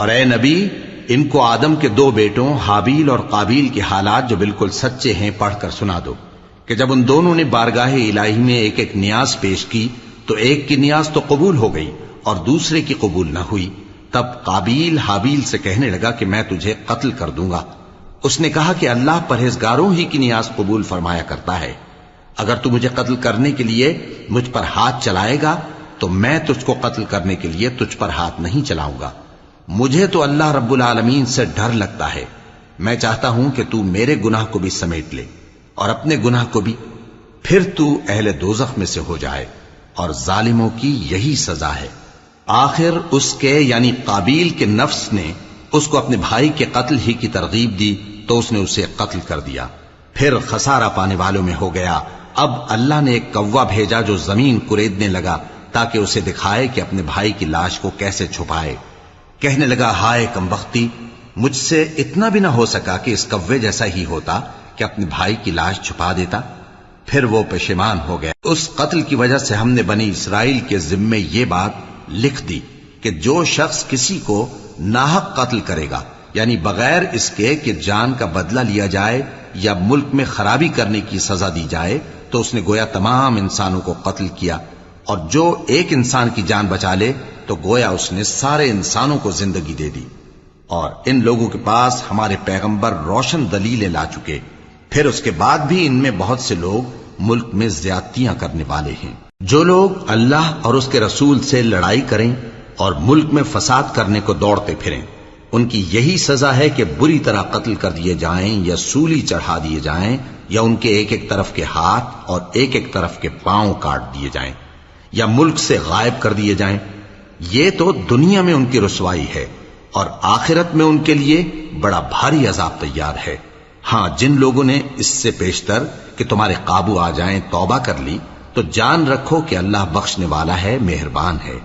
اور اے نبی، ان کو آدم کے دو بیٹوں حابیل اور قابیل کے حالات جو بالکل سچے ہیں پڑھ کر سنا دو کہ جب ان دونوں نے بارگاہ الہی میں ایک ایک نیاز پیش کی تو ایک کی نیاز تو قبول ہو گئی اور دوسرے کی قبول نہ ہوئی۔ تب قابیل حابیل سے کہنے لگا کہ میں تجھے قتل کر دوں گا۔ اس نے کہا کہ اللہ پرہیزگاروں ہی کی نیاز قبول فرمایا کرتا ہے، اگر تو مجھے قتل کرنے کے لیے مجھ پر ہاتھ چلائے گا تو میں تجھ کو قتل کرنے کے لیے تجھ پر ہاتھ نہیں چلاؤں گا۔ مجھے تو اللہ رب العالمین سے ڈر لگتا ہے، میں چاہتا ہوں کہ تو میرے گناہ کو بھی سمیٹ لے اور اپنے گناہ کو بھی، پھر تو اہل دوزخ میں سے ہو جائے، اور ظالموں کی یہی سزا ہے۔ آخر اس کے یعنی قابیل کے نفس نے اس کو اپنے بھائی کے قتل ہی کی ترغیب دی تو اس نے اسے قتل کر دیا، پھر خسارہ پانے والوں میں ہو گیا۔ اب اللہ نے ایک کوا بھیجا جو زمین کریدنے لگا تاکہ اسے دکھائے کہ اپنے بھائی کی لاش کو کیسے چھپائے۔ کہنے لگا، ہائے کمبختی، مجھ سے اتنا بھی نہ ہو سکا کہ اس کوے جیسا ہی ہوتا کہ اپنے بھائی کی لاش چھپا دیتا۔ پھر وہ پشیمان ہو گیا۔ اس قتل کی وجہ سے ہم نے بنی اسرائیل کے ذمے یہ بات لکھ دی کہ جو شخص کسی کو ناحق قتل کرے گا، یعنی بغیر اس کے کہ جان کا بدلہ لیا جائے یا ملک میں خرابی کرنے کی سزا دی جائے، تو اس نے گویا تمام انسانوں کو قتل کیا، اور جو ایک انسان کی جان بچا لے تو گویا اس نے سارے انسانوں کو زندگی دے دی۔ اور ان لوگوں کے پاس ہمارے پیغمبر روشن دلیلیں لا چکے، پھر اس کے بعد بھی ان میں بہت سے لوگ ملک میں زیادتیاں کرنے والے ہیں۔ جو لوگ اللہ اور اس کے رسول سے لڑائی کریں اور ملک میں فساد کرنے کو دوڑتے پھریں، ان کی یہی سزا ہے کہ بری طرح قتل کر دیے جائیں یا سولی چڑھا دیے جائیں، یا ان کے ایک ایک طرف کے ہاتھ اور ایک ایک طرف کے پاؤں کاٹ دیے جائیں، یا ملک سے غائب کر دیے جائیں۔ یہ تو دنیا میں ان کی رسوائی ہے، اور آخرت میں ان کے لیے بڑا بھاری عذاب تیار ہے۔ ہاں، جن لوگوں نے اس سے پیشتر کہ تمہارے قابو آ جائیں توبہ کر لی تو جان رکھو کہ اللہ بخشنے والا ہے، مہربان ہے۔